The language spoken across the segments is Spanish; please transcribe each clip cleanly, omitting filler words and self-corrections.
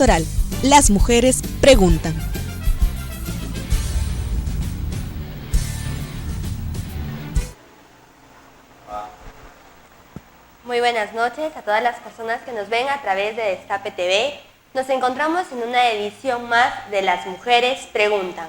electoral. Las mujeres preguntan. Muy buenas noches a todas las personas que nos ven a través de Destape TV. Nos encontramos en una edición más de Las Mujeres Preguntan,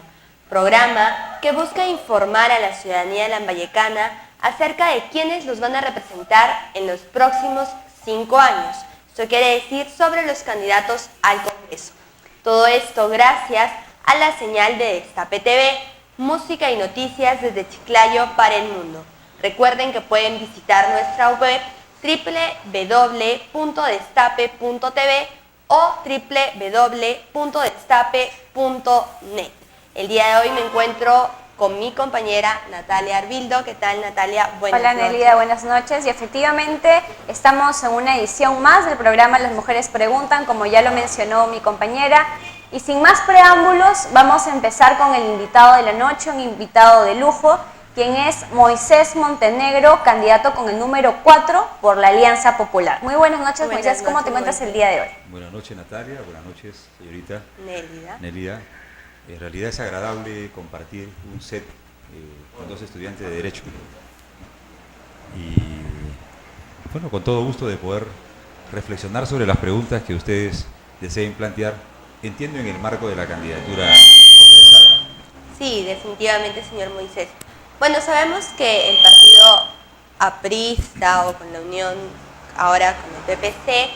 programa que busca informar a la ciudadanía lambayecana acerca de quiénes los van a representar en los próximos 5 años. Esto quiere decir sobre los candidatos al Congreso. Todo esto gracias a la señal de Destape TV, música y noticias desde Chiclayo para el mundo. Recuerden que pueden visitar nuestra web www.destape.tv o www.destape.net. El día de hoy me encuentro con mi compañera Natalia Arbildo. ¿Qué tal, Natalia? Buenas noches. Hola, Nelida, buenas noches. Y efectivamente estamos en una edición más del programa Las Mujeres Preguntan, como ya lo mencionó mi compañera. Y sin más preámbulos, vamos a empezar con el invitado de la noche, un invitado de lujo, quien es Moisés Montenegro, candidato con el número 4 por la Alianza Popular. Muy buenas noches, Moisés. ¿Cómo te encuentras el día de hoy? Buenas noches, Natalia. Buenas noches, señorita Nelida. En realidad es agradable compartir un set con 2 estudiantes de Derecho. Y bueno, con todo gusto de poder reflexionar sobre las preguntas que ustedes deseen plantear, entiendo en el marco de la candidatura congresal. Sí, definitivamente, señor Moisés. Bueno, sabemos que el partido aprista o con la Unión, ahora con el PPC,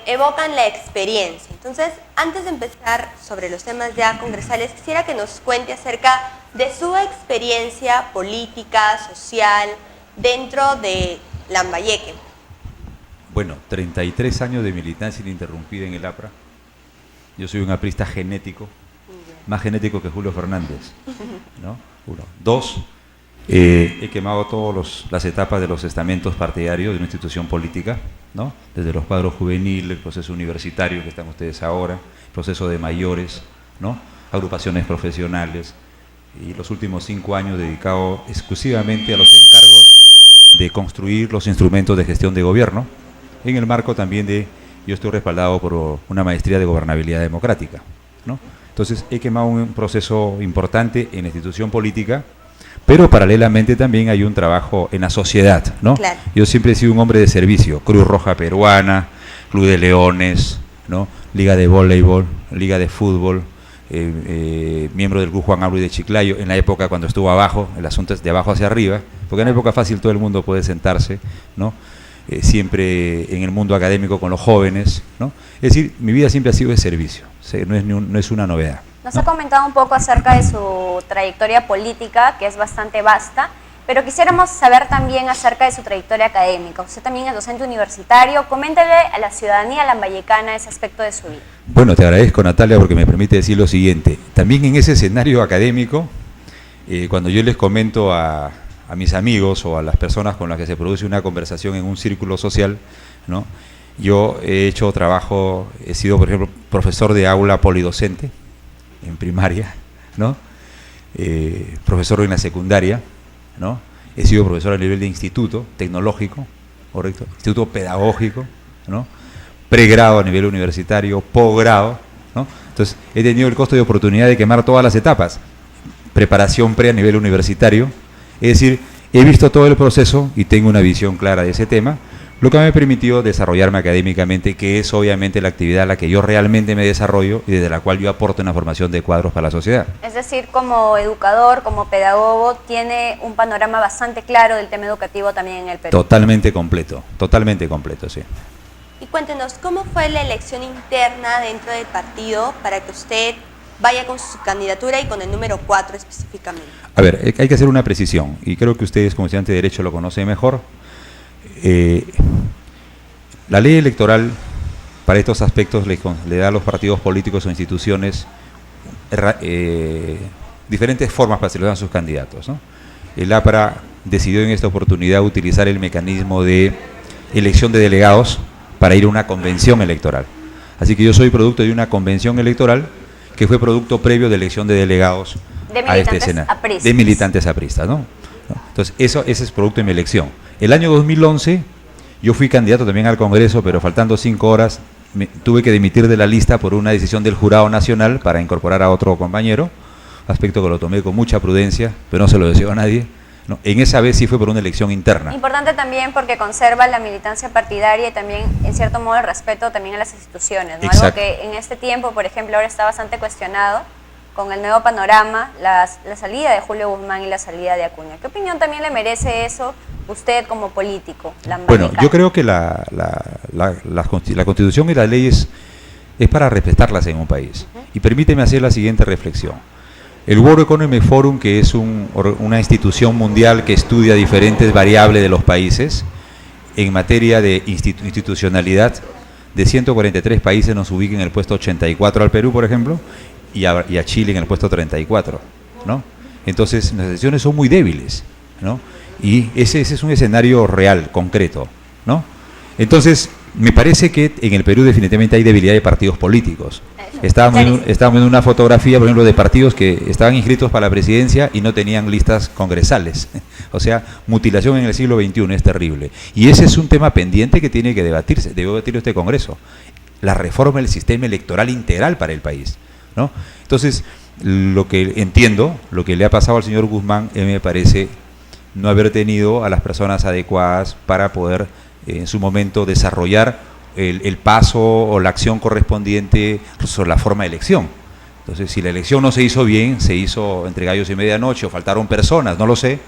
evocan la experiencia. Entonces, antes de empezar sobre los temas ya congresales, quisiera que nos cuente acerca de su experiencia política, social, dentro de Lambayeque. Bueno, 33 años de militancia ininterrumpida en el APRA. Yo soy un aprista genético, más genético que Julio Fernández, ¿no? 1. 2, he quemado todas las etapas de los estamentos partidarios de una institución política, ¿no? Desde los cuadros juveniles, el proceso universitario que están ustedes ahora, el proceso de mayores, ¿no? Agrupaciones profesionales, y los últimos 5 años dedicado exclusivamente a los encargos de construir los instrumentos de gestión de gobierno, en el marco también de, yo estoy respaldado por una maestría de gobernabilidad democrática, ¿no? Entonces he quemado un proceso importante en la institución política, pero paralelamente también hay un trabajo en la sociedad, ¿no? Claro. Yo siempre he sido un hombre de servicio, Cruz Roja Peruana, Club de Leones, ¿no? Liga de voleibol, Liga de fútbol, miembro del Club Juan Abreu de Chiclayo, en la época cuando estuvo abajo, el asunto es de abajo hacia arriba, porque en la época fácil todo el mundo puede sentarse, ¿no? Siempre en el mundo académico con los jóvenes, ¿no? Es decir, mi vida siempre ha sido de servicio, no es una novedad. Nos ha comentado un poco acerca de su trayectoria política, que es bastante vasta, pero quisiéramos saber también acerca de su trayectoria académica. Usted también es docente universitario. Coméntele a la ciudadanía lambayecana ese aspecto de su vida. Bueno, te agradezco, Natalia, porque me permite decir lo siguiente. También en ese escenario académico, cuando yo les comento a mis amigos o a las personas con las que se produce una conversación en un círculo social, ¿no? Yo he hecho trabajo, he sido, por ejemplo, profesor de aula polidocente en primaria, ¿no? Profesor en la secundaria, ¿no? He sido profesor a nivel de instituto tecnológico, correcto, instituto pedagógico, ¿no? Pregrado a nivel universitario, posgrado, ¿no? Entonces he tenido el costo de oportunidad de quemar todas las etapas, preparación pre a nivel universitario, es decir, he visto todo el proceso y tengo una visión clara de ese tema, lo que me ha permitido desarrollarme académicamente, que es obviamente la actividad a la que yo realmente me desarrollo y desde la cual yo aporto una formación de cuadros para la sociedad. Es decir, como educador, como pedagogo, tiene un panorama bastante claro del tema educativo también en el Perú. Totalmente completo, sí. Y cuéntenos, ¿cómo fue la elección interna dentro del partido para que usted vaya con su candidatura y con el número 4 específicamente? A ver, hay que hacer una precisión, y creo que ustedes como estudiantes de Derecho lo conocen mejor. La ley electoral para estos aspectos le da a los partidos políticos o instituciones diferentes formas para seleccionar a sus candidatos, ¿no? El APRA decidió en esta oportunidad utilizar el mecanismo de elección de delegados para ir a una convención electoral. Así que yo soy producto de una convención electoral que fue producto previo de elección de delegados a esta escena. De militantes apristas, ¿no? Entonces, ese es producto de mi elección. El año 2011 yo fui candidato también al Congreso, pero faltando 5 horas tuve que dimitir de la lista por una decisión del Jurado Nacional para incorporar a otro compañero, aspecto que lo tomé con mucha prudencia, pero no se lo deseo a nadie, ¿no? En esa vez sí fue por una elección interna. Importante también porque conserva la militancia partidaria y también, en cierto modo, el respeto también a las instituciones, ¿no? Algo que en este tiempo, por ejemplo, ahora está bastante cuestionado con el nuevo panorama, la salida de Julio Guzmán y la salida de Acuña. ¿Qué opinión también le merece eso usted como político? Bueno, yo creo que la Constitución y las leyes es para respetarlas en un país. Y permíteme hacer la siguiente reflexión. El World Economic Forum, que es una institución mundial que estudia diferentes variables de los países, en materia de institucionalidad, de 143 países nos ubica en el puesto 84 al Perú, por ejemplo, y a Chile en el puesto 34, ¿no? Entonces, las decisiones son muy débiles, ¿no? Y ese es un escenario real, concreto, ¿no? Entonces, me parece que en el Perú definitivamente hay debilidad de partidos políticos. Estábamos viendo una fotografía, por ejemplo, de partidos que estaban inscritos para la presidencia y no tenían listas congresales. O sea, mutilación en el siglo XXI es terrible. Y ese es un tema pendiente que tiene que debatirse, debe debatirlo este Congreso. La reforma del sistema electoral integral para el país, ¿no? Entonces, lo que entiendo, lo que le ha pasado al señor Guzmán, me parece no haber tenido a las personas adecuadas para poder en su momento desarrollar el paso o la acción correspondiente sobre la forma de elección. Entonces, si la elección no se hizo bien, se hizo entre gallos y medianoche o faltaron personas, no lo sé.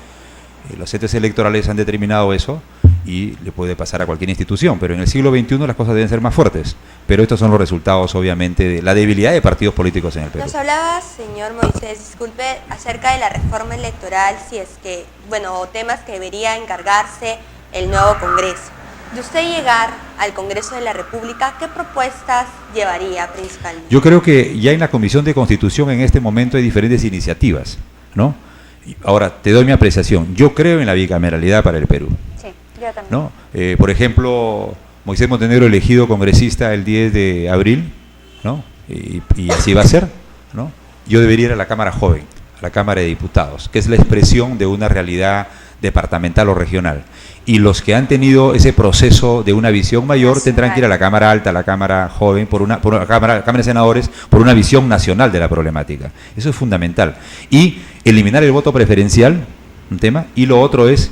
Los entes electorales han determinado eso y le puede pasar a cualquier institución, pero en el siglo XXI las cosas deben ser más fuertes. Pero estos son los resultados, obviamente, de la debilidad de partidos políticos en el Perú. Nos hablaba, señor Moisés, disculpe, acerca de la reforma electoral, si es que, bueno, temas que debería encargarse el nuevo Congreso. De usted llegar al Congreso de la República, ¿qué propuestas llevaría principalmente? Yo creo que ya en la Comisión de Constitución en este momento hay diferentes iniciativas, ¿no? Ahora, te doy mi apreciación. Yo creo en la bicameralidad para el Perú. Sí, yo también. ¿No? Por ejemplo, Moisés Montenegro elegido congresista el 10 de abril, ¿no? Y así va a ser, ¿no? Yo debería ir a la Cámara Joven, a la Cámara de Diputados, que es la expresión de una realidad departamental o regional. Y los que han tenido ese proceso de una visión mayor tendrán que ir a la Cámara Alta, a la Cámara Joven, por la Cámara de Senadores, por una visión nacional de la problemática. Eso es fundamental. Y eliminar el voto preferencial, un tema, y lo otro es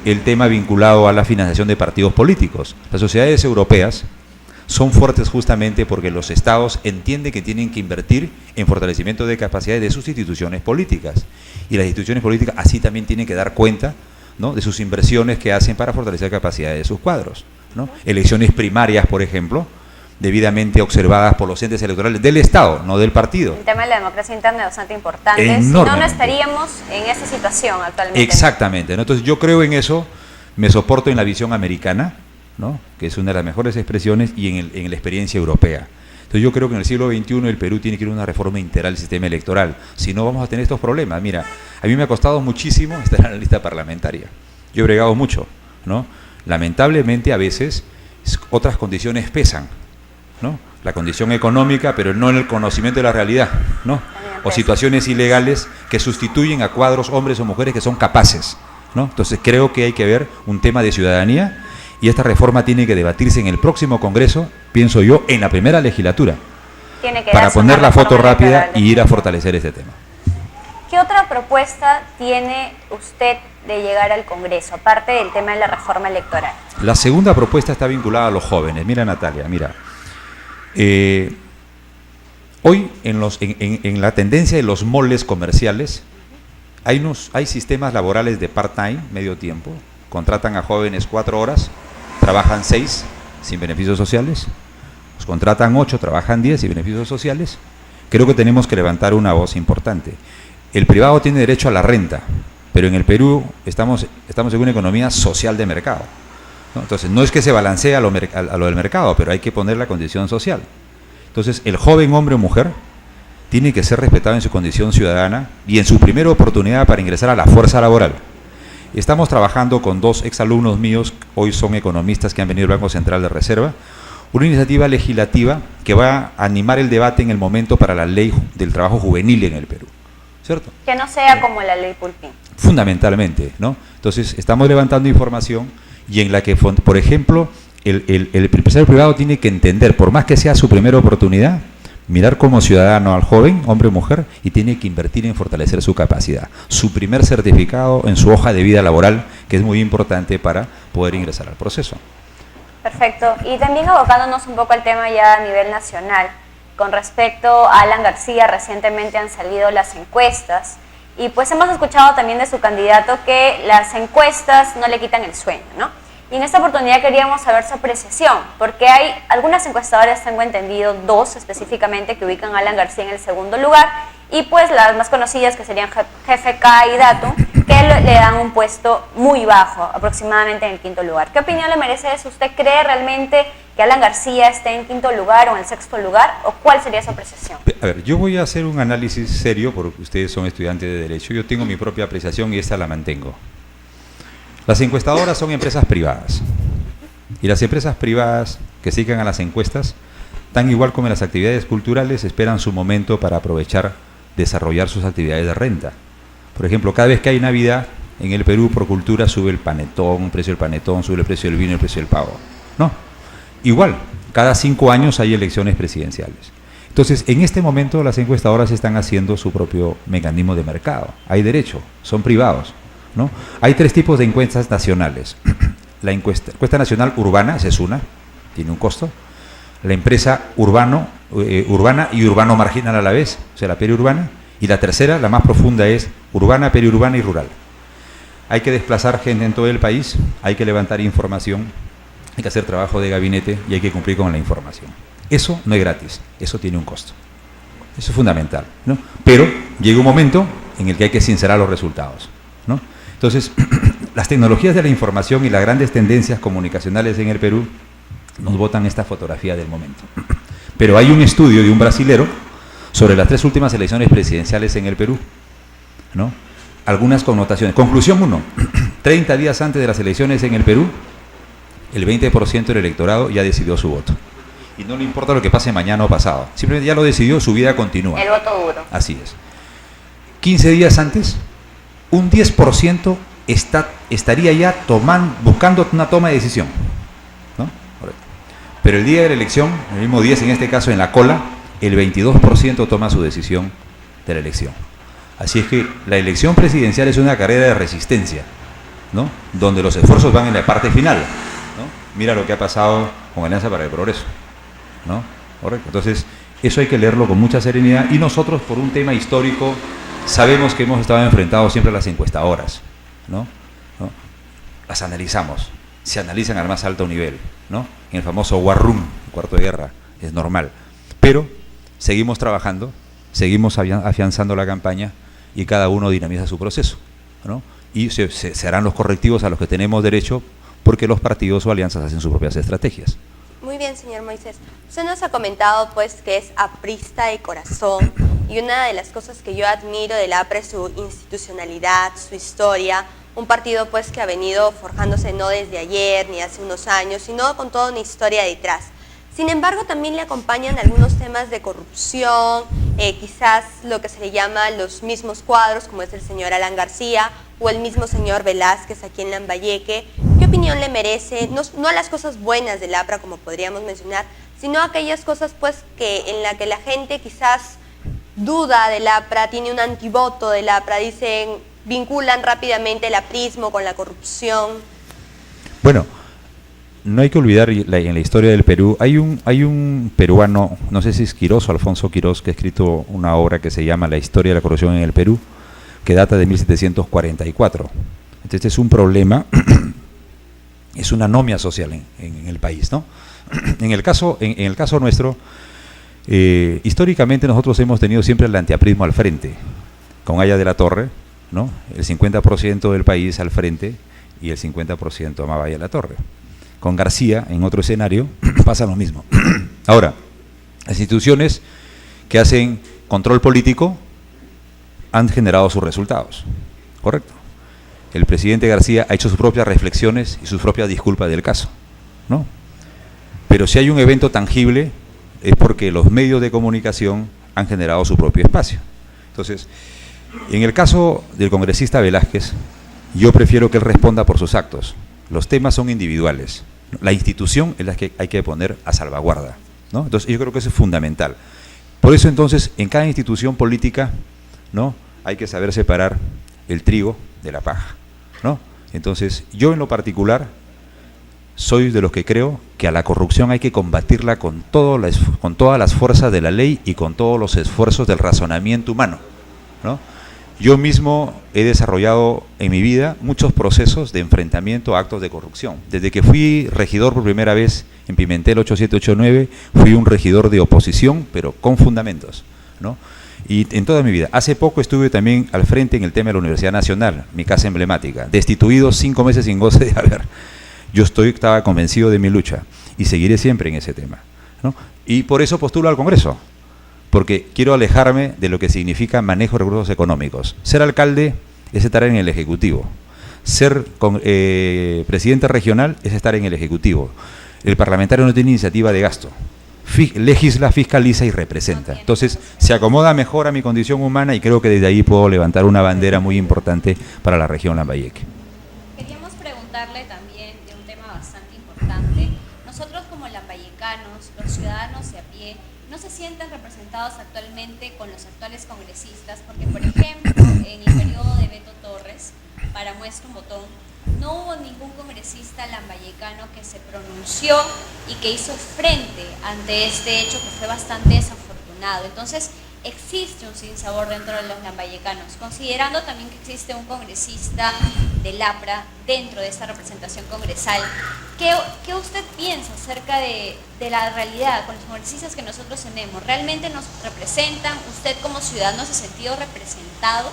el tema vinculado a la financiación de partidos políticos. Las sociedades europeas son fuertes justamente porque los estados entienden que tienen que invertir en fortalecimiento de capacidades de sus instituciones políticas. Y las instituciones políticas así también tienen que dar cuenta, ¿no?, de sus inversiones que hacen para fortalecer capacidades de sus cuadros, ¿no? Elecciones primarias, por ejemplo, debidamente observadas por los entes electorales del Estado, no del partido. El tema de la democracia interna es bastante importante. Si no, no estaríamos en esa situación actualmente. Exactamente, ¿no? Entonces yo creo en eso, me soporto en la visión americana, ¿no?, que es una de las mejores expresiones, y en la experiencia europea. Entonces yo creo que en el siglo XXI el Perú tiene que ir a una reforma integral del sistema electoral, si no vamos a tener estos problemas. Mira, a mí me ha costado muchísimo estar en la lista parlamentaria, yo he bregado mucho, ¿no? Lamentablemente a veces otras condiciones pesan, ¿no? La condición económica, pero no en el conocimiento de la realidad, ¿no? O situaciones ilegales que sustituyen a cuadros, hombres o mujeres que son capaces, ¿no? Entonces creo que hay que ver un tema de ciudadanía, y esta reforma tiene que debatirse en el próximo Congreso, pienso yo, en la primera legislatura, para poner la foto rápida y ir a fortalecer este tema. ¿Qué otra propuesta tiene usted de llegar al Congreso, aparte del tema de la reforma electoral? La segunda propuesta está vinculada a los jóvenes. Mira, Natalia, mira. Hoy en la tendencia de los moles comerciales hay sistemas laborales de part-time, medio tiempo, contratan a jóvenes 4 horas, trabajan 6 sin beneficios sociales, los contratan 8, trabajan 10 sin beneficios sociales. Creo que tenemos que levantar una voz importante. El privado tiene derecho a la renta, pero en el Perú estamos en una economía social de mercado, ¿no? Entonces no es que se balancee a lo del mercado, pero hay que poner la condición social. Entonces el joven hombre o mujer tiene que ser respetado en su condición ciudadana y en su primera oportunidad para ingresar a la fuerza laboral. Estamos trabajando con 2 exalumnos míos, hoy son economistas que han venido del Banco Central de Reserva, una iniciativa legislativa que va a animar el debate en el momento para la ley del trabajo juvenil en el Perú, ¿cierto? Que no sea como la ley Pulpín. Fundamentalmente, ¿no? Entonces, estamos levantando información y en la que, por ejemplo, el empresario privado tiene que entender, por más que sea su primera oportunidad, mirar como ciudadano al joven, hombre o mujer, y tiene que invertir en fortalecer su capacidad. Su primer certificado en su hoja de vida laboral, que es muy importante para poder ingresar al proceso. Perfecto. Y también abocándonos un poco al tema ya a nivel nacional, con respecto a Alan García, recientemente han salido las encuestas, y pues hemos escuchado también de su candidato que las encuestas no le quitan el sueño, ¿no? Y en esta oportunidad queríamos saber su apreciación, porque hay algunas encuestadoras, tengo entendido, 2 específicamente, que ubican a Alan García en el segundo lugar, y pues las más conocidas, que serían GFK y Datum, que le dan un puesto muy bajo, aproximadamente en el 5º lugar. ¿Qué opinión le merece eso? ¿Usted cree realmente que Alan García esté en 5º lugar o en el 6º lugar? ¿O cuál sería su apreciación? A ver, yo voy a hacer un análisis serio, porque ustedes son estudiantes de Derecho. Yo tengo mi propia apreciación y esta la mantengo. Las encuestadoras son empresas privadas. Y las empresas privadas que se dedican a las encuestas, tan igual como en las actividades culturales, esperan su momento para aprovechar, desarrollar sus actividades de renta. Por ejemplo, cada vez que hay Navidad, en el Perú, por cultura, sube el panetón, el precio del panetón, sube el precio del vino, el precio del pavo. No. Igual, cada 5 años hay elecciones presidenciales. Entonces, en este momento las encuestadoras están haciendo su propio mecanismo de mercado. Hay derecho, son privados, ¿no? Hay 3 tipos de encuestas nacionales. La encuesta nacional urbana, esa es una, tiene un costo. La empresa urbana y urbano marginal a la vez, o sea, la periurbana. Y la tercera, la más profunda, es urbana, periurbana y rural. Hay que desplazar gente en todo el país, hay que levantar información, hay que hacer trabajo de gabinete y hay que cumplir con la información. Eso no es gratis, eso tiene un costo. Eso es fundamental, ¿no? Pero llega un momento en el que hay que sincerar los resultados, ¿no? Entonces, las tecnologías de la información y las grandes tendencias comunicacionales en el Perú nos botan esta fotografía del momento. Pero hay un estudio de un brasilero sobre las 3 últimas elecciones presidenciales en el Perú, ¿no? Algunas connotaciones. Conclusión 1. 30 días antes de las elecciones en el Perú, el 20% del electorado ya decidió su voto. Y no le importa lo que pase mañana o pasado. Simplemente ya lo decidió, su vida continúa. El voto duro. Así es. 15 días antes, un 10% estaría ya buscando una toma de decisión, ¿no? Pero el día de la elección, el mismo día, en este caso en la cola, el 22% toma su decisión de la elección. Así es que la elección presidencial es una carrera de resistencia, ¿no? Donde los esfuerzos van en la parte final, ¿no? Mira lo que ha pasado con Alianza para el Progreso, ¿no? Correcto. Entonces, eso hay que leerlo con mucha serenidad, y nosotros, por un tema histórico, sabemos que hemos estado enfrentados siempre a las encuestadoras, ¿no? Las analizamos, se analizan al más alto nivel, ¿no? En el famoso War Room, el cuarto de guerra, es normal. Pero seguimos trabajando, seguimos afianzando la campaña y cada uno dinamiza su proceso, ¿no? Y se harán los correctivos a los que tenemos derecho, porque los partidos o alianzas hacen sus propias estrategias. Muy bien, señor Moisés. Usted nos ha comentado pues que es aprista de corazón, y una de las cosas que yo admiro del APRA es su institucionalidad, su historia, un partido pues que ha venido forjándose no desde ayer ni hace unos años, sino con toda una historia detrás. Sin embargo, también le acompañan algunos temas de corrupción, quizás lo que se le llama los mismos cuadros, como es el señor Alan García o el mismo señor Velázquez aquí en Lambayeque. ¿Qué opinión le merece? No a las cosas buenas del APRA, como podríamos mencionar, sino a aquellas cosas pues en la que la gente quizás duda del APRA, tiene un antivoto del APRA, vinculan rápidamente el aprismo con la corrupción. Bueno, no hay que olvidar en la historia del Perú, hay un peruano, no sé si es Quirós o Alfonso Quirós, que ha escrito una obra que se llama La historia de la corrupción en el Perú, que data de 1744. Entonces es un problema, es una anomia social en el país, ¿no? En el caso nuestro, históricamente nosotros hemos tenido siempre el antiaprismo al frente, con Aya de la Torre, ¿no? El 50% del país al frente y el 50% amaba a Aya de la Torre. Con García, en otro escenario, pasa lo mismo. Ahora, las instituciones que hacen control político han generado sus resultados, ¿correcto? El presidente García ha hecho sus propias reflexiones y sus propias disculpas del caso, ¿no? Pero si hay un evento tangible, es porque los medios de comunicación han generado su propio espacio. Entonces, en el caso del congresista Velázquez, yo prefiero que él responda por sus actos. Los temas son individuales, La institución es la que hay que poner a salvaguarda, ¿no? Entonces, yo creo que eso es fundamental. Por eso, entonces, en cada institución política, ¿no?, hay que saber separar el trigo de la paja, ¿no? Entonces, yo en lo particular soy de los que creo que a la corrupción hay que combatirla con todas las fuerzas de la ley y con todos los esfuerzos del razonamiento humano, ¿no? Yo mismo he desarrollado en mi vida muchos procesos de enfrentamiento a actos de corrupción. Desde que fui regidor por primera vez en Pimentel 8789, fui un regidor de oposición, pero con fundamentos, ¿no? Y en toda mi vida. Hace poco estuve también al frente en el tema de la Universidad Nacional, mi casa emblemática, destituido 5 meses sin goce de haber. Yo estaba convencido de mi lucha y seguiré siempre en ese tema, ¿no? Y por eso postulo al Congreso, porque quiero alejarme de lo que significa manejo de recursos económicos. Ser alcalde es estar en el Ejecutivo. Ser presidente regional es estar en el Ejecutivo. El parlamentario no tiene iniciativa de gasto. Legisla, fiscaliza y representa. Entonces, se acomoda mejor a mi condición humana y creo que desde ahí puedo levantar una bandera muy importante para la región Lambayeque. Queríamos preguntarle también de un tema bastante importante. Nosotros como lambayecanos, los ciudadanos de a pie, no se sienten representados actualmente con los actuales congresistas, porque por ejemplo, en el periodo de Beto Torres, para muestra un botón, no hubo ningún congresista lambayecano que se pronunció y que hizo frente ante este hecho que fue bastante desafortunado. Entonces, existe un sinsabor dentro de los lambayecanos, considerando también que existe un congresista del APRA dentro de esta representación congresal. ¿Qué usted piensa acerca de la realidad con los congresistas que nosotros tenemos? ¿Realmente nos representan? ¿Usted como ciudadano se ha sentido representado?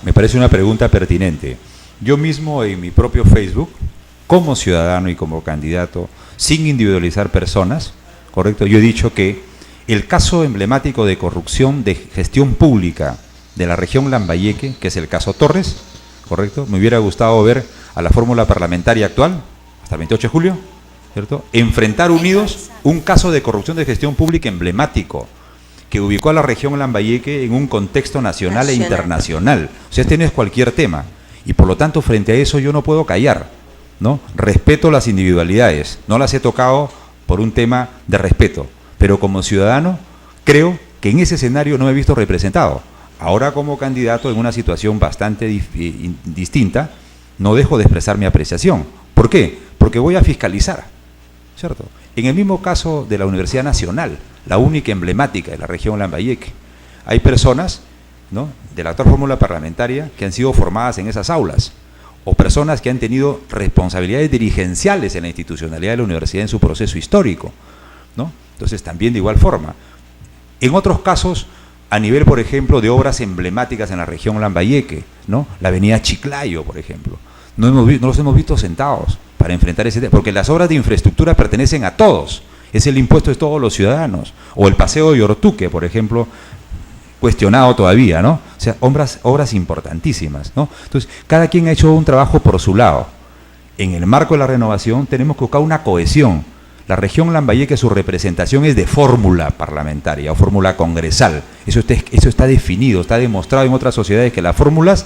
Me parece una pregunta pertinente. Yo mismo en mi propio Facebook, como ciudadano y como candidato, sin individualizar personas, ¿correcto?, yo he dicho que el caso emblemático de corrupción de gestión pública de la región Lambayeque, que es el caso Torres, ¿correcto?, me hubiera gustado ver a la fórmula parlamentaria actual, hasta el 28 de julio, ¿cierto?, enfrentar unidos un caso de corrupción de gestión pública emblemático, que ubicó a la región Lambayeque en un contexto nacional e internacional. O sea, este no es cualquier tema. Y por lo tanto, frente a eso yo no puedo callar, ¿no? Respeto las individualidades, no las he tocado por un tema de respeto, pero como ciudadano creo que en ese escenario no me he visto representado. Ahora como candidato en una situación bastante distinta, no dejo de expresar mi apreciación. ¿Por qué? Porque voy a fiscalizar, ¿cierto? En el mismo caso de la Universidad Nacional, la única emblemática de la región Lambayeque, hay personas, ¿no?, de la actual fórmula parlamentaria que han sido formadas en esas aulas, o personas que han tenido responsabilidades dirigenciales en la institucionalidad de la universidad en su proceso histórico, ¿no? Entonces, también de igual forma. En otros casos, a nivel, por ejemplo, de obras emblemáticas en la región Lambayeque, ¿no?, la avenida Chiclayo, por ejemplo, no los hemos visto sentados para enfrentar ese tema, porque las obras de infraestructura pertenecen a todos, es el impuesto de todos los ciudadanos, o el paseo de Ortuque, por ejemplo, cuestionado todavía, ¿no? O sea, obras importantísimas, ¿no? Entonces, cada quien ha hecho un trabajo por su lado. En el marco de la renovación tenemos que buscar una cohesión. La región Lambayeque, su representación es de fórmula parlamentaria o fórmula congresal. Eso está definido, está demostrado en otras sociedades que las fórmulas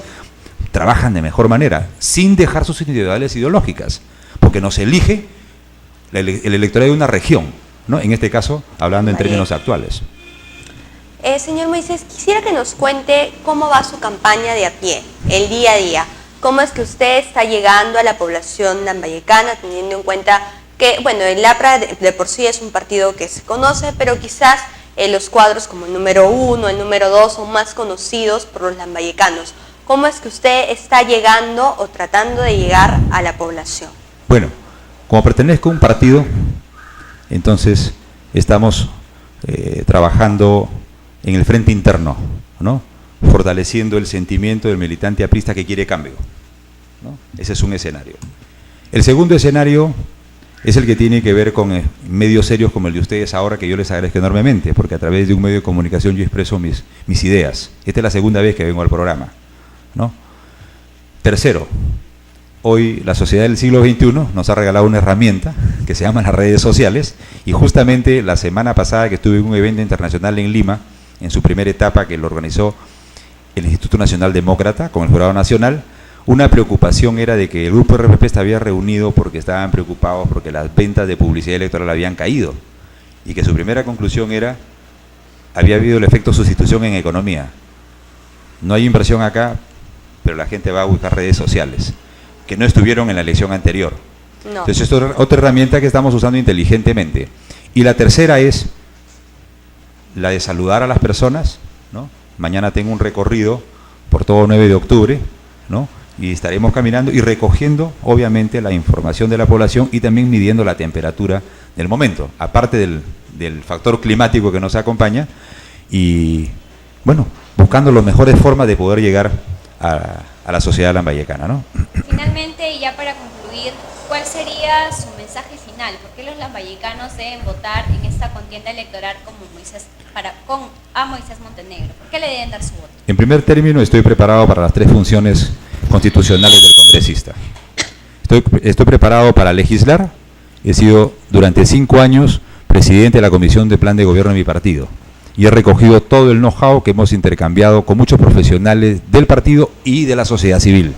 trabajan de mejor manera, sin dejar sus individualidades ideológicas, porque nos elige el electorado de una región, ¿no? En este caso, hablando en términos actuales. Señor Moisés, quisiera que nos cuente cómo va su campaña de a pie, el día a día. ¿Cómo es que usted está llegando a la población lambayecana, teniendo en cuenta que, bueno, el APRA de por sí es un partido que se conoce, pero quizás los cuadros como el número 1, el número 2 son más conocidos por los lambayecanos? ¿Cómo es que usted está llegando o tratando de llegar a la población? Bueno, como pertenezco a un partido, entonces estamos trabajando en el frente interno, ¿no?, fortaleciendo el sentimiento del militante aprista que quiere cambio, ¿no? Ese es un escenario. El segundo escenario es el que tiene que ver con medios serios como el de ustedes ahora, que yo les agradezco enormemente, porque a través de un medio de comunicación yo expreso mis ideas. Esta es la segunda vez que vengo al programa, ¿no? Tercero, hoy la sociedad del siglo XXI nos ha regalado una herramienta que se llama las redes sociales, y justamente la semana pasada que estuve en un evento internacional en Lima, en su primera etapa que lo organizó el Instituto Nacional Demócrata con el Jurado Nacional, una preocupación era de que el grupo RPP se había reunido porque estaban preocupados porque las ventas de publicidad electoral habían caído y que su primera conclusión era había habido el efecto sustitución en economía. No hay inversión acá, pero la gente va a buscar redes sociales, que no estuvieron en la elección anterior. No. Entonces, esto es otra herramienta que estamos usando inteligentemente. Y la tercera es la de saludar a las personas, ¿no? Mañana tengo un recorrido por todo 9 de octubre, ¿no? Y estaremos caminando y recogiendo, obviamente, la información de la población y también midiendo la temperatura del momento, aparte del factor climático que nos acompaña, y, bueno, buscando las mejores formas de poder llegar a la sociedad lambayecana, ¿no? Finalmente, y ya para concluir, ¿cuál sería su mensaje final? ¿Por qué los lambayecanos deben votar en esta contienda electoral a Moisés Montenegro? ¿Por qué le deben dar su voto? En primer término, estoy preparado para las 3 funciones constitucionales del congresista. Estoy preparado para legislar. He sido durante 5 años presidente de la Comisión de Plan de Gobierno de mi partido y he recogido todo el know-how que hemos intercambiado con muchos profesionales del partido y de la sociedad civil.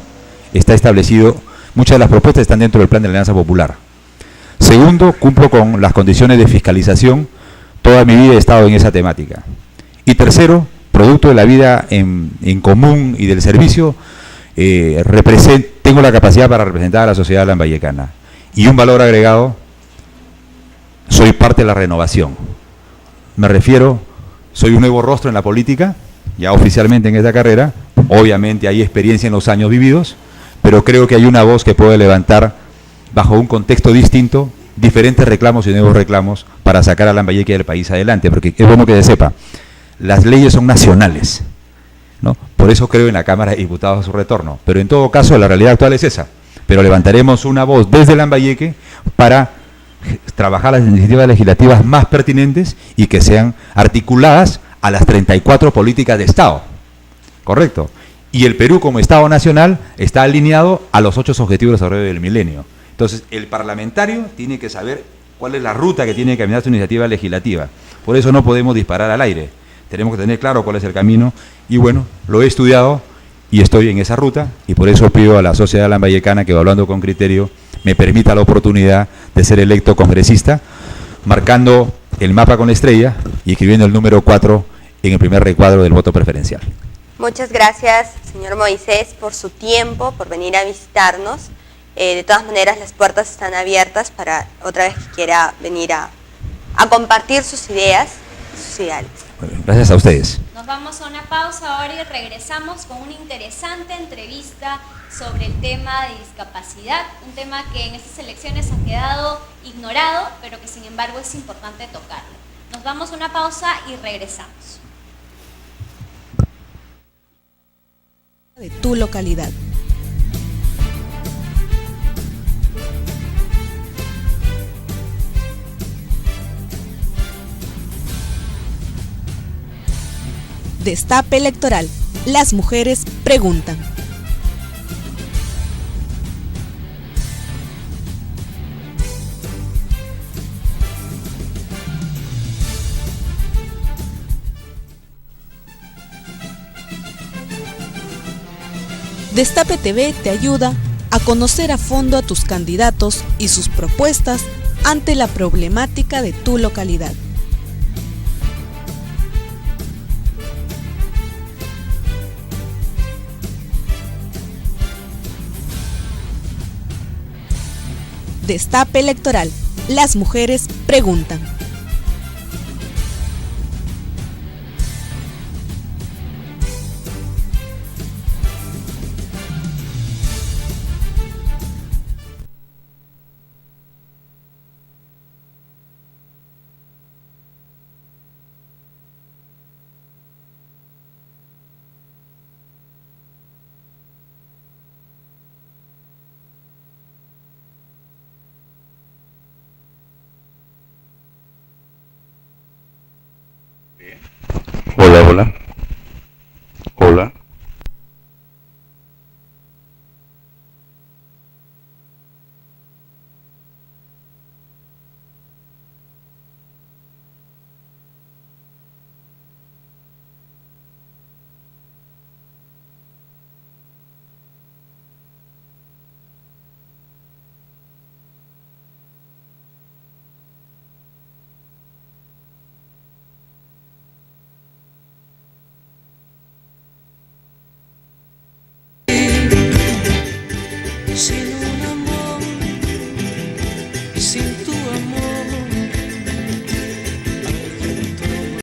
Está establecido, muchas de las propuestas están dentro del plan de la Alianza Popular. Segundo, cumplo con las condiciones de fiscalización. Toda mi vida he estado en esa temática. Y tercero, producto de la vida en común y del servicio, tengo la capacidad para representar a la sociedad lambayecana. Y un valor agregado, soy parte de la renovación. Me refiero, soy un nuevo rostro en la política, ya oficialmente en esta carrera. Obviamente hay experiencia en los años vividos, pero creo que hay una voz que puede levantar, bajo un contexto distinto, diferentes reclamos y nuevos reclamos para sacar a Lambayeque del país adelante, porque es bueno que se sepa, las leyes son nacionales, ¿no? Por eso creo en la Cámara de Diputados a su retorno, pero en todo caso la realidad actual es esa, pero levantaremos una voz desde Lambayeque para trabajar las iniciativas legislativas más pertinentes y que sean articuladas a las 34 políticas de Estado, ¿correcto? Y el Perú como Estado nacional está alineado a los 8 objetivos de desarrollo del milenio. Entonces, el parlamentario tiene que saber cuál es la ruta que tiene que caminar su iniciativa legislativa. Por eso no podemos disparar al aire. Tenemos que tener claro cuál es el camino. Y bueno, lo he estudiado y estoy en esa ruta. Y por eso pido a la sociedad lambayecana que, hablando con criterio, me permita la oportunidad de ser electo congresista, marcando el mapa con la estrella y escribiendo el número 4 en el primer recuadro del voto preferencial. Muchas gracias, señor Moisés, por su tiempo, por venir a visitarnos. De todas maneras, las puertas están abiertas para otra vez que quiera venir a compartir sus ideas y sus ideales. Bueno, gracias a ustedes. Nos vamos a una pausa ahora y regresamos con una interesante entrevista sobre el tema de discapacidad, un tema que en estas elecciones ha quedado ignorado, pero que sin embargo es importante tocarlo. Nos vamos a una pausa y regresamos. De tu localidad. Destape Electoral. Las mujeres preguntan. Destape TV te ayuda a conocer a fondo a tus candidatos y sus propuestas ante la problemática de tu localidad. Destape Electoral. Las mujeres preguntan. Hola, hola.